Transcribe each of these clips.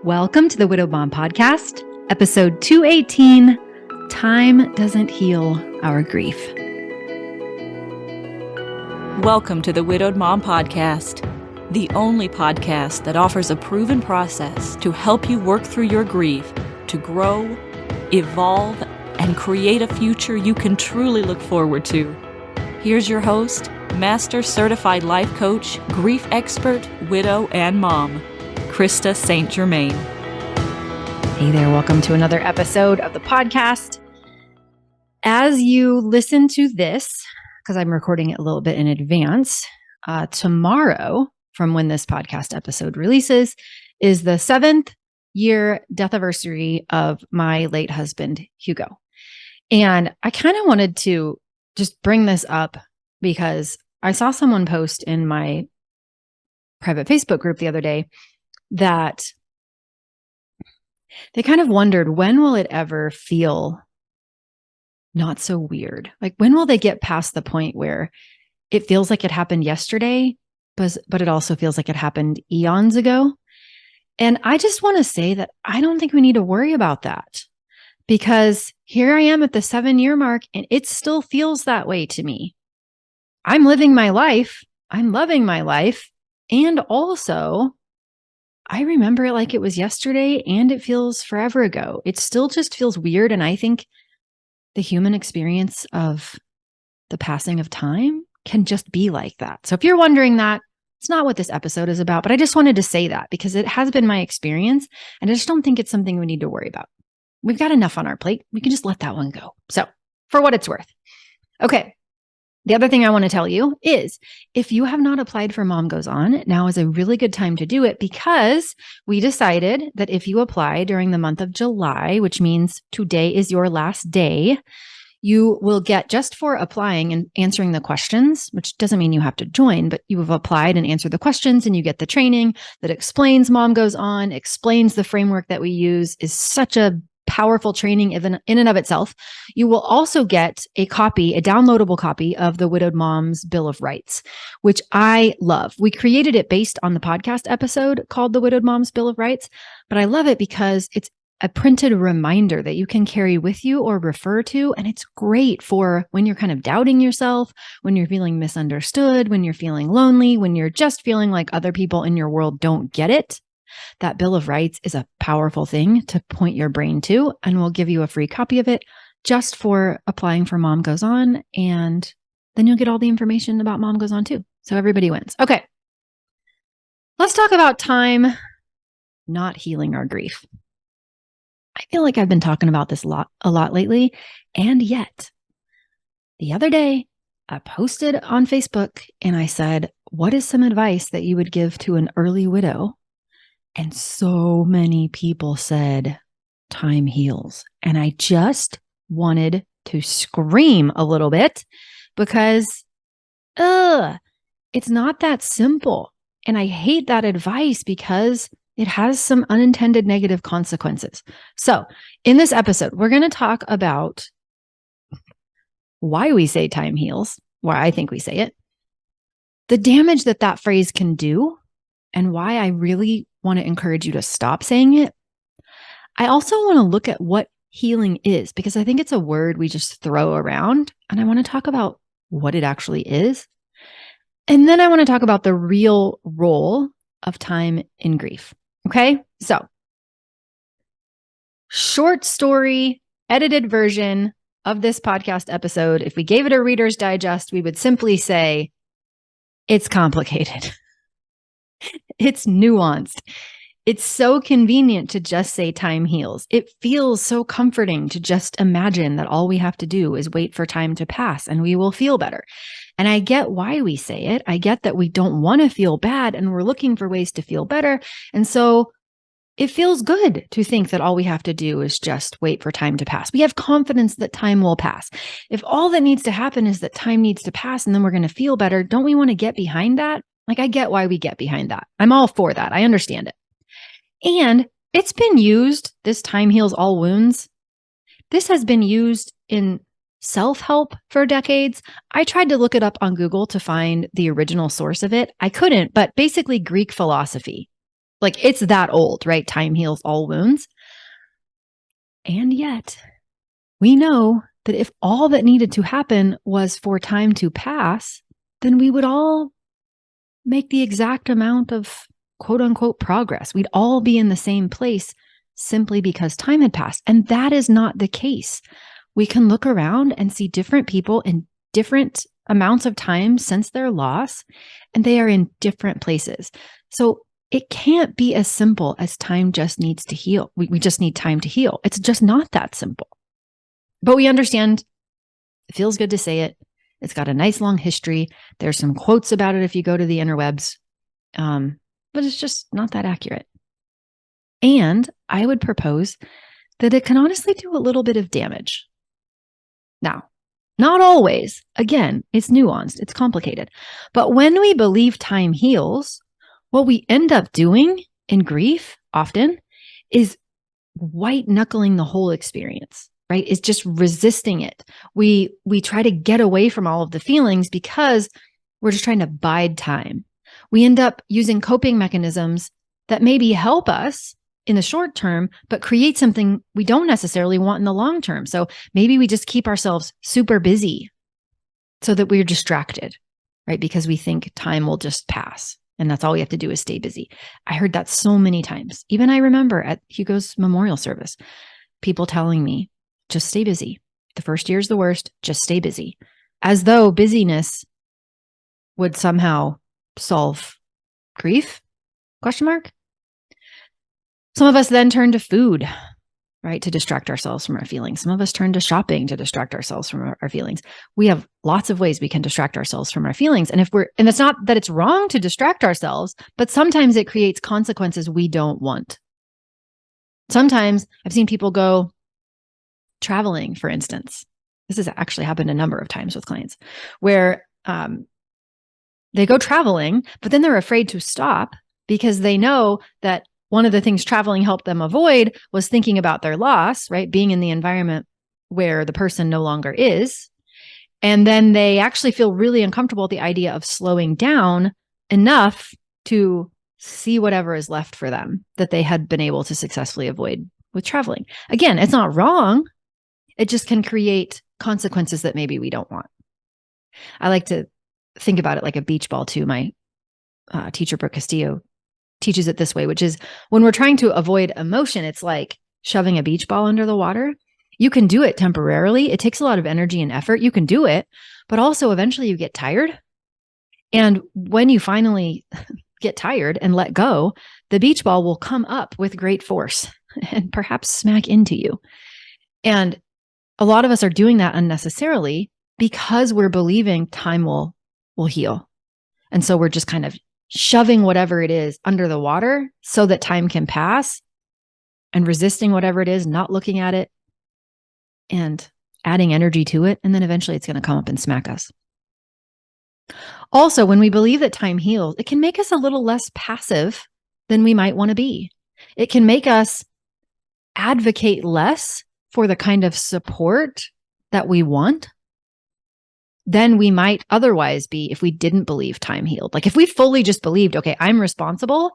Welcome to the Widowed Mom Podcast, episode 218, Time Doesn't Heal Our Grief. Welcome to the Widowed Mom Podcast, the only podcast that offers a proven process to help you work through your grief, to grow, evolve, and create a future you can truly look forward to. Here's your host, Master Certified Life Coach, Grief Expert, Widow, and Mom, Krista St-Germain. Hey there, welcome to another episode of the podcast. As you listen to this, because I'm recording it a little bit in advance, tomorrow, from when this podcast episode releases, is the 7th year death anniversary of my late husband, Hugo. And I kind of wanted to just bring this up because I saw someone post in my private Facebook group the other day that they kind of wondered, when will it ever feel not so weird? Like, when will they get past the point where it feels like it happened yesterday, but it also feels like it happened eons ago? And I just want to say that I don't think we need to worry about that, because here I am at the 7-year mark and it still feels that way to me. I'm living my life. I'm loving my life. And also, I remember it like it was yesterday and it feels forever ago. It still just feels weird. And I think the human experience of the passing of time can just be like that. So if you're wondering that, it's not what this episode is about, but I just wanted to say that because it has been my experience and I just don't think it's something we need to worry about. We've got enough on our plate. We can just let that one go. So for what it's worth. Okay. The other thing I want to tell you is if you have not applied for Mom Goes On, now is a really good time to do it, because we decided that if you apply during the month of July, which means today is your last day, you will get, just for applying and answering the questions, which doesn't mean you have to join, but you have applied and answered the questions and you get the training that explains Mom Goes On, explains the framework that we use, is such a powerful training in and of itself. You will also get a downloadable copy of the Widowed Mom's Bill of Rights, which I love. We created it based on the podcast episode called the Widowed Mom's Bill of Rights, but I love it because it's a printed reminder that you can carry with you or refer to. And it's great for when you're kind of doubting yourself, when you're feeling misunderstood, when you're feeling lonely, when you're just feeling like other people in your world don't get it. That Bill of Rights is a powerful thing to point your brain to, and we'll give you a free copy of it just for applying for Mom Goes On. And then you'll get all the information about Mom Goes On too. So everybody wins. Okay. Let's talk about time not healing our grief. I feel like I've been talking about this a lot lately. And yet the other day I posted on Facebook and I said, what is some advice that you would give to an early widow? And so many people said, time heals. And I just wanted to scream a little bit because, it's not that simple. And I hate that advice because it has some unintended negative consequences. So in this episode, we're going to talk about why we say time heals, why I think we say it, the damage that phrase can do, and why I really want to encourage you to stop saying it. I also want to look at what healing is, because I think it's a word we just throw around, and I want to talk about what it actually is. And then I want to talk about the real role of time in grief. Okay? So, short story, edited version of this podcast episode. If we gave it a Reader's Digest, we would simply say, it's complicated. It's nuanced. It's so convenient to just say time heals. It feels so comforting to just imagine that all we have to do is wait for time to pass and we will feel better. And I get why we say it. I get that we don't want to feel bad and we're looking for ways to feel better. And so it feels good to think that all we have to do is just wait for time to pass. We have confidence that time will pass. If all that needs to happen is that time needs to pass and then we're going to feel better, don't we want to get behind that? Like, I get why we get behind that. I'm all for that. I understand it. And it's been used, this time heals all wounds. This has been used in self-help for decades. I tried to look it up on Google to find the original source of it. I couldn't, but basically Greek philosophy Like it's that old, right? Time heals all wounds. And yet we know that if all that needed to happen was for time to pass, then we would all make the exact amount of quote unquote progress. We'd all be in the same place simply because time had passed. And that is not the case. We can look around and see different people in different amounts of time since their loss, and they are in different places. So it can't be as simple as time just needs to heal. We just need time to heal. It's just not that simple. But we understand it feels good to say it. It's got a nice long history. There's some quotes about it if you go to the interwebs, but it's just not that accurate. And I would propose that it can honestly do a little bit of damage. Now, not always. Again, it's nuanced, it's complicated. But when we believe time heals, what we end up doing in grief often is white knuckling the whole experience, right? Is just resisting it. We try to get away from all of the feelings because we're just trying to bide time. We end up using coping mechanisms that maybe help us in the short term, but create something we don't necessarily want in the long term. So maybe we just keep ourselves super busy so that we're distracted, right? Because we think time will just pass. And that's all we have to do is stay busy. I heard that so many times. Even I remember at Hugo's memorial service, people telling me, just stay busy. The first year is the worst. Just stay busy. As though busyness would somehow solve grief? Question mark. Some of us then turn to food, right, to distract ourselves from our feelings. Some of us turn to shopping to distract ourselves from our feelings. We have lots of ways we can distract ourselves from our feelings. And and it's not that it's wrong to distract ourselves, but sometimes it creates consequences we don't want. Sometimes I've seen people go traveling, for instance. This has actually happened a number of times with clients where they go traveling, but then they're afraid to stop because they know that one of the things traveling helped them avoid was thinking about their loss, right? Being in the environment where the person no longer is. And then they actually feel really uncomfortable with the idea of slowing down enough to see whatever is left for them that they had been able to successfully avoid with traveling. Again, it's not wrong. It just can create consequences that maybe we don't want. I like to think about it like a beach ball too. My teacher, Brooke Castillo, teaches it this way, which is when we're trying to avoid emotion, it's like shoving a beach ball under the water. You can do it temporarily. It takes a lot of energy and effort. You can do it, but also eventually you get tired. And when you finally get tired and let go, the beach ball will come up with great force and perhaps smack into you. And a lot of us are doing that unnecessarily because we're believing time will heal. And so we're just kind of shoving whatever it is under the water so that time can pass and resisting whatever it is, not looking at it and adding energy to it. And then eventually it's going to come up and smack us. Also, when we believe that time heals, it can make us a little less passive than we might want to be. It can make us advocate less for the kind of support that we want than we might otherwise be if we didn't believe time healed. Like if we fully just believed, okay, I'm responsible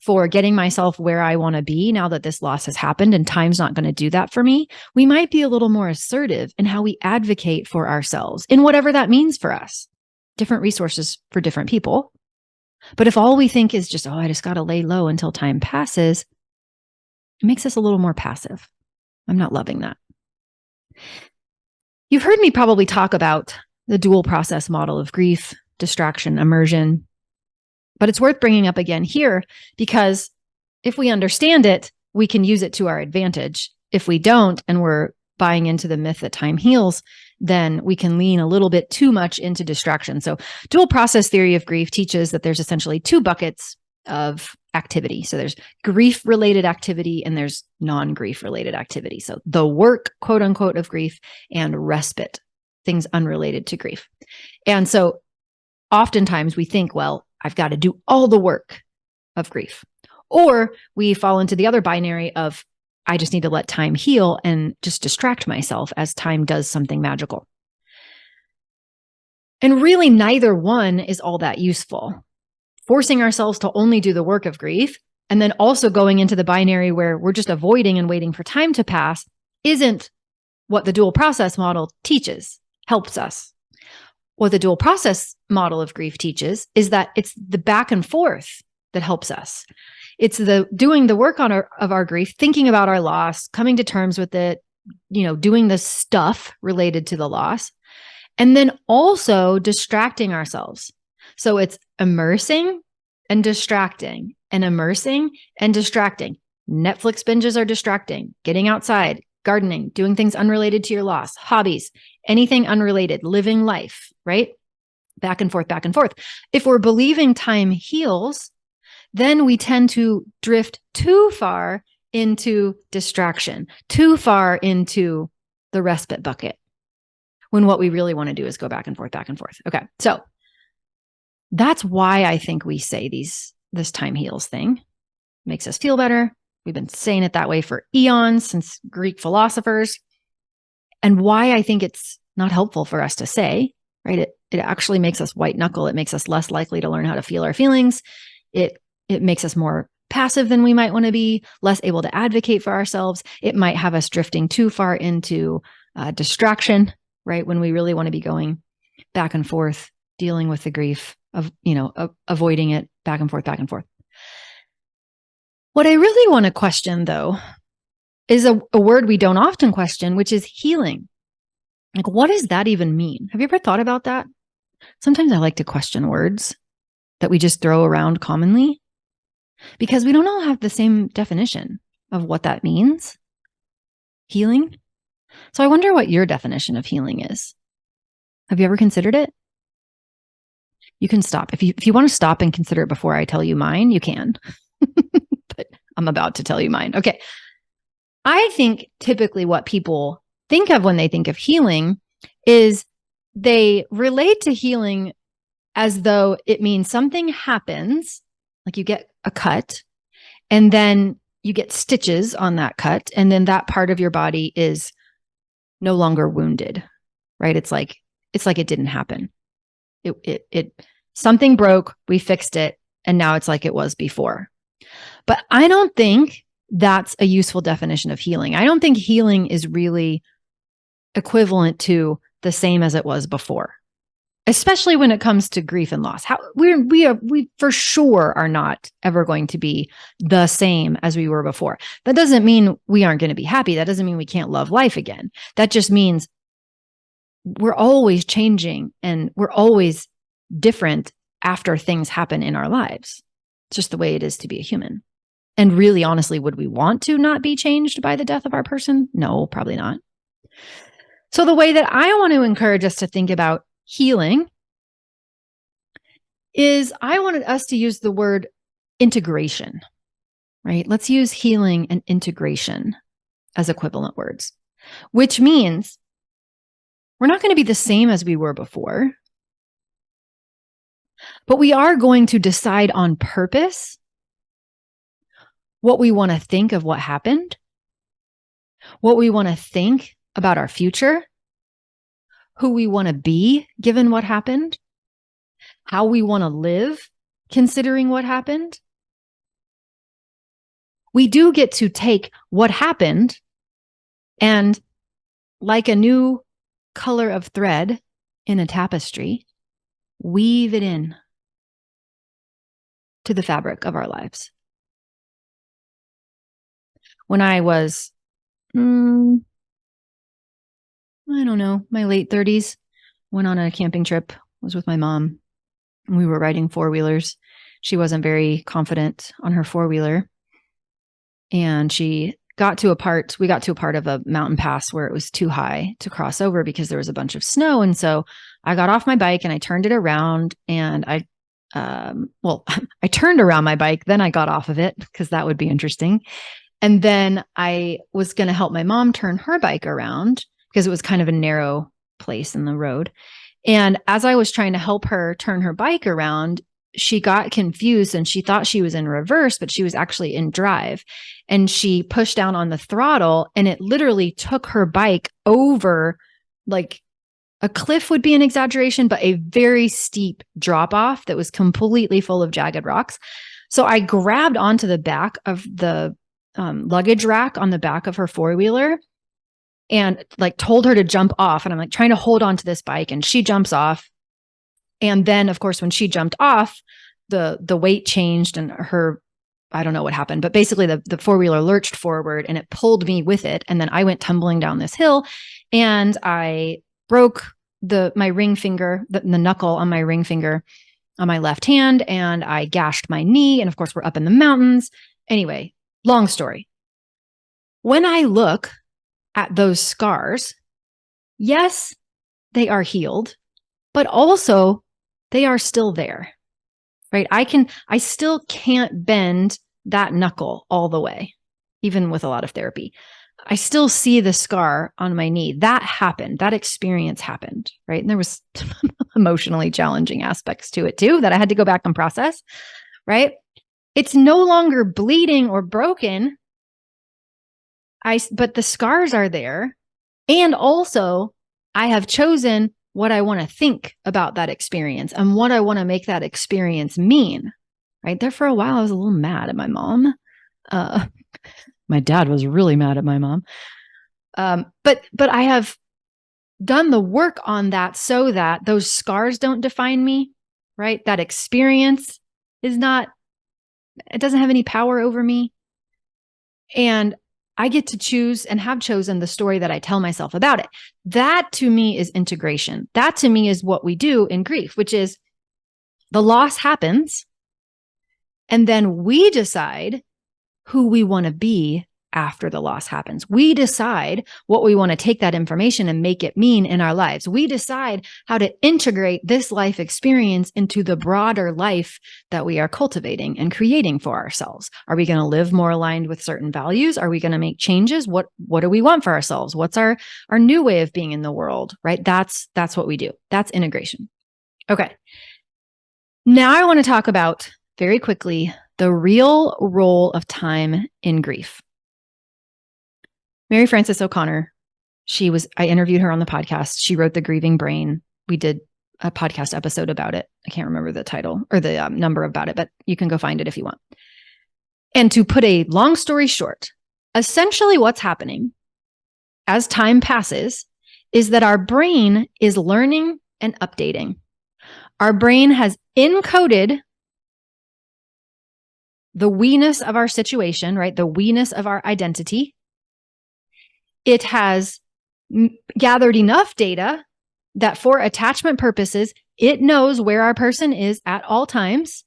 for getting myself where I want to be now that this loss has happened and time's not going to do that for me, we might be a little more assertive in how we advocate for ourselves in whatever that means for us. Different resources for different people. But if all we think is just, oh, I just got to lay low until time passes, it makes us a little more passive. I'm not loving that. You've heard me probably talk about the dual process model of grief, distraction, immersion. But it's worth bringing up again here because if we understand it, we can use it to our advantage. If we don't, and we're buying into the myth that time heals, then we can lean a little bit too much into distraction. So dual process theory of grief teaches that there's essentially two buckets of activity. So there's grief related activity and there's non-grief related activity. So the work, quote unquote, of grief and respite, things unrelated to grief. And so oftentimes we think, well, I've got to do all the work of grief. Or we fall into the other binary of, I just need to let time heal and just distract myself as time does something magical. And really, neither one is all that useful. Forcing ourselves to only do the work of grief and then also going into the binary where we're just avoiding and waiting for time to pass isn't what the dual process model teaches, helps us. What the dual process model of grief teaches is that it's the back and forth that helps us. It's the doing the work of our grief, thinking about our loss, coming to terms with it, doing the stuff related to the loss, and then also distracting ourselves. So it's immersing and distracting, and immersing and distracting. Netflix binges are distracting. Getting outside, gardening, doing things unrelated to your loss, hobbies, anything unrelated, living life, right? Back and forth, back and forth. If we're believing time heals, then we tend to drift too far into distraction, too far into the respite bucket, when what we really want to do is go back and forth, back and forth. Okay. So that's why I think we say this time heals thing. Makes us feel better. We've been saying it that way for eons, since Greek philosophers. And why I think it's not helpful for us to say, right? It actually makes us white knuckle. It makes us less likely to learn how to feel our feelings. It makes us more passive than we might want to be, less able to advocate for ourselves. It might have us drifting too far into distraction, right? When we really want to be going back and forth, dealing with the grief of, avoiding it, back and forth, back and forth. What I really want to question, though, is a word we don't often question, which is healing. Like, what does that even mean? Have you ever thought about that? Sometimes I like to question words that we just throw around commonly, because we don't all have the same definition of what that means. Healing. So I wonder what your definition of healing is. Have you ever considered it? You can stop. If you want to stop and consider it before I tell you mine, you can. But I'm about to tell you mine. Okay. I think typically what people think of when they think of healing is they relate to healing as though it means something happens, like you get a cut, and then you get stitches on that cut, and then that part of your body is no longer wounded, right? It's like it didn't happen. It something broke, we fixed it, and now it's like it was before. But I don't think that's a useful definition of healing. I don't think healing is really equivalent to the same as it was before, especially when it comes to grief and loss. We for sure are not ever going to be the same as we were before. That doesn't mean we aren't going to be happy. That doesn't mean we can't love life again. That just means we're always changing and we're always different after things happen in our lives. It's just the way it is to be a human. And really, honestly, would we want to not be changed by the death of our person? No, probably not. So the way that I want to encourage us to think about healing is I wanted us to use the word integration, right? Let's use healing and integration as equivalent words, which means we're not going to be the same as we were before, but we are going to decide on purpose what we want to think of what happened, what we want to think about our future, who we want to be given what happened, how we want to live considering what happened. We do get to take what happened and, like a new color of thread in a tapestry, weave it in to the fabric of our lives. When I was, I don't know, my late 30s, went on a camping trip, was with my mom. We were riding four-wheelers. She wasn't very confident on her four-wheeler. And we got to a part of a mountain pass where it was too high to cross over because there was a bunch of snow. And so I got off my bike and I turned it around, and I turned around my bike, then I got off of it because that would be interesting. And then I was going to help my mom turn her bike around because it was kind of a narrow place in the road. And as I was trying to help her turn her bike around, she got confused and she thought she was in reverse, but she was actually in drive. And she pushed down on the throttle and it literally took her bike over, like a cliff would be an exaggeration, but a very steep drop off that was completely full of jagged rocks. So I grabbed onto the back of the luggage rack on the back of her four-wheeler and like told her to jump off. And I'm like trying to hold on to this bike, and she jumps off. And then, of course, when she jumped off, the weight changed and her, I don't know what happened, but basically the four-wheeler lurched forward and it pulled me with it. And then I went tumbling down this hill and I broke my ring finger, the knuckle on my ring finger on my left hand, and I gashed my knee. And of course, we're up in the mountains. Anyway, long story. When I look at those scars, yes, they are healed, but also they are still there, right? I still can't bend that knuckle all the way, even with a lot of therapy. I still see the scar on my knee. That happened. That experience happened, right? And there was emotionally challenging aspects to it too that I had to go back and process, right? It's no longer bleeding or broken. But the scars are there. And also, I have chosen what I want to think about that experience and what I want to make that experience mean, right? There for a while, I was a little mad at my mom. My dad was really mad at my mom. But I have done the work on that so that those scars don't define me, right? That experience it doesn't have any power over me. And I get to choose and have chosen the story that I tell myself about it. That to me is integration. That to me is what we do in grief, which is the loss happens. And then we decide who we want to be after the loss happens. We decide what we want to take that information and make it mean in our lives. We decide how to integrate this life experience into the broader life that we are cultivating and creating for ourselves. Are we going to live more aligned with certain values? Are we going to make changes? What do we want for ourselves? What's our new way of being in the world, right? That's what we do. That's integration. Okay. Now I want to talk about very quickly the real role of time in grief. Mary Frances O'Connor, I interviewed her on the podcast. She wrote The Grieving Brain. We did a podcast episode about it. I can't remember the title or the number about it, but you can go find it if you want. And to put a long story short, essentially what's happening as time passes is that our brain is learning and updating. Our brain has encoded the we-ness of our situation, right? The we-ness of our identity. It has gathered enough data that for attachment purposes, it knows where our person is at all times.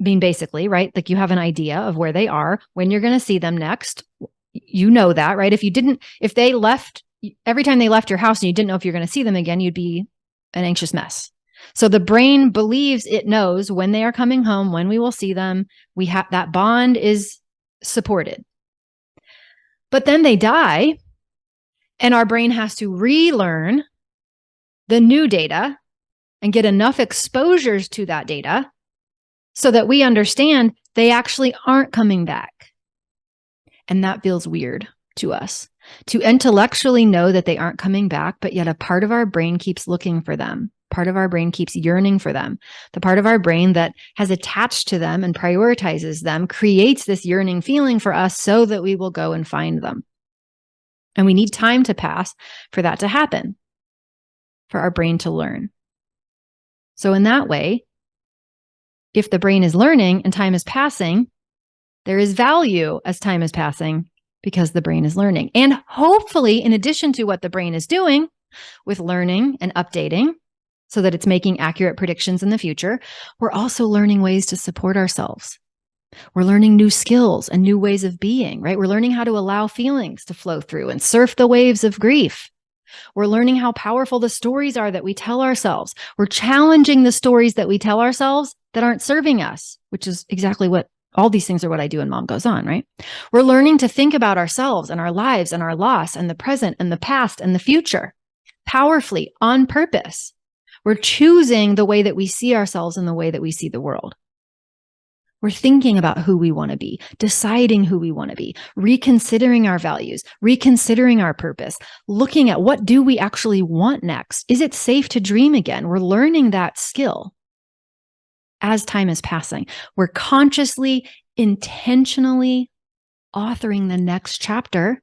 I mean, basically, right? Like you have an idea of where they are, when you're going to see them next. You know that, right? If they left, every time they left your house and you didn't know if you're going to see them again, you'd be an anxious mess. So the brain believes it knows when they are coming home, when we will see them. That bond is supported. But then they die. And our brain has to relearn the new data and get enough exposures to that data so that we understand they actually aren't coming back. And that feels weird to us, to intellectually know that they aren't coming back, but yet a part of our brain keeps looking for them. Part of our brain keeps yearning for them. The part of our brain that has attached to them and prioritizes them creates this yearning feeling for us so that we will go and find them. And we need time to pass for that to happen, for our brain to learn. So in that way, if the brain is learning and time is passing, there is value as time is passing because the brain is learning. And hopefully, in addition to what the brain is doing with learning and updating so that it's making accurate predictions in the future, we're also learning ways to support ourselves. We're learning new skills and new ways of being, right? We're learning how to allow feelings to flow through and surf the waves of grief. We're learning how powerful the stories are that we tell ourselves. We're challenging the stories that we tell ourselves that aren't serving us, which is exactly what all these things are what I do in Mom Goes On, right? We're learning to think about ourselves and our lives and our loss and the present and the past and the future powerfully on purpose. We're choosing the way that we see ourselves and the way that we see the world. We're thinking about who we want to be, deciding who we want to be, reconsidering our values, reconsidering our purpose, looking at what do we actually want next? Is it safe to dream again? We're learning that skill as time is passing. We're consciously, intentionally authoring the next chapter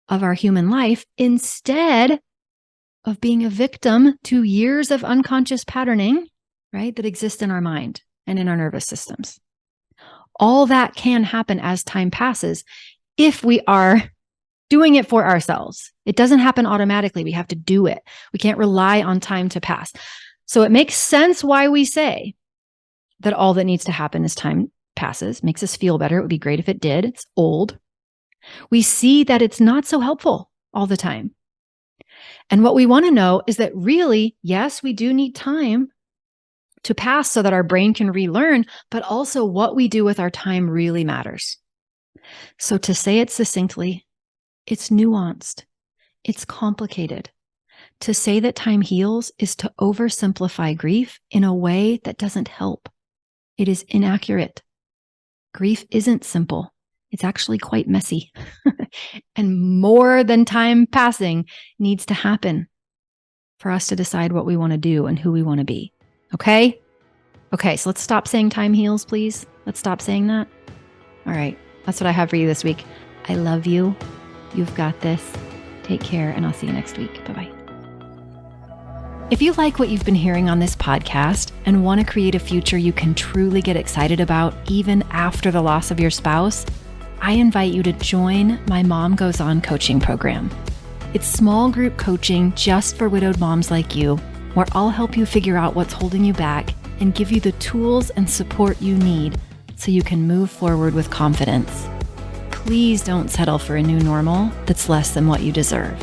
of our human life instead of being a victim to years of unconscious patterning, right, that exist in our mind and in our nervous systems. All that can happen as time passes if we are doing it for ourselves. It doesn't happen automatically. We have to do it. We can't rely on time to pass. So it makes sense why we say that all that needs to happen is time passes. Makes us feel better. It would be great if it did. It's old. We see that it's not so helpful all the time. And what we want to know is that really, yes, we do need time to pass so that our brain can relearn, but also what we do with our time really matters. So to say it succinctly, it's nuanced. It's complicated. To say that time heals is to oversimplify grief in a way that doesn't help. It is inaccurate. Grief isn't simple. It's actually quite messy. And more than time passing needs to happen for us to decide what we want to do and who we want to be. Okay? Okay, so let's stop saying time heals, please. Let's stop saying that. All right, that's what I have for you this week. I love you. You've got this. Take care, and I'll see you next week. Bye-bye. If you like what you've been hearing on this podcast and want to create a future you can truly get excited about even after the loss of your spouse, I invite you to join my Mom Goes On coaching program. It's small group coaching just for widowed moms like you, where I'll help you figure out what's holding you back and give you the tools and support you need so you can move forward with confidence. Please don't settle for a new normal that's less than what you deserve.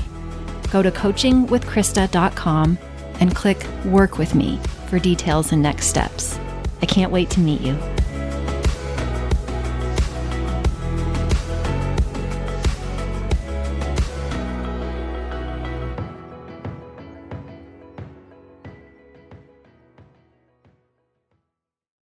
Go to coachingwithkrista.com and click Work With Me for details and next steps. I can't wait to meet you.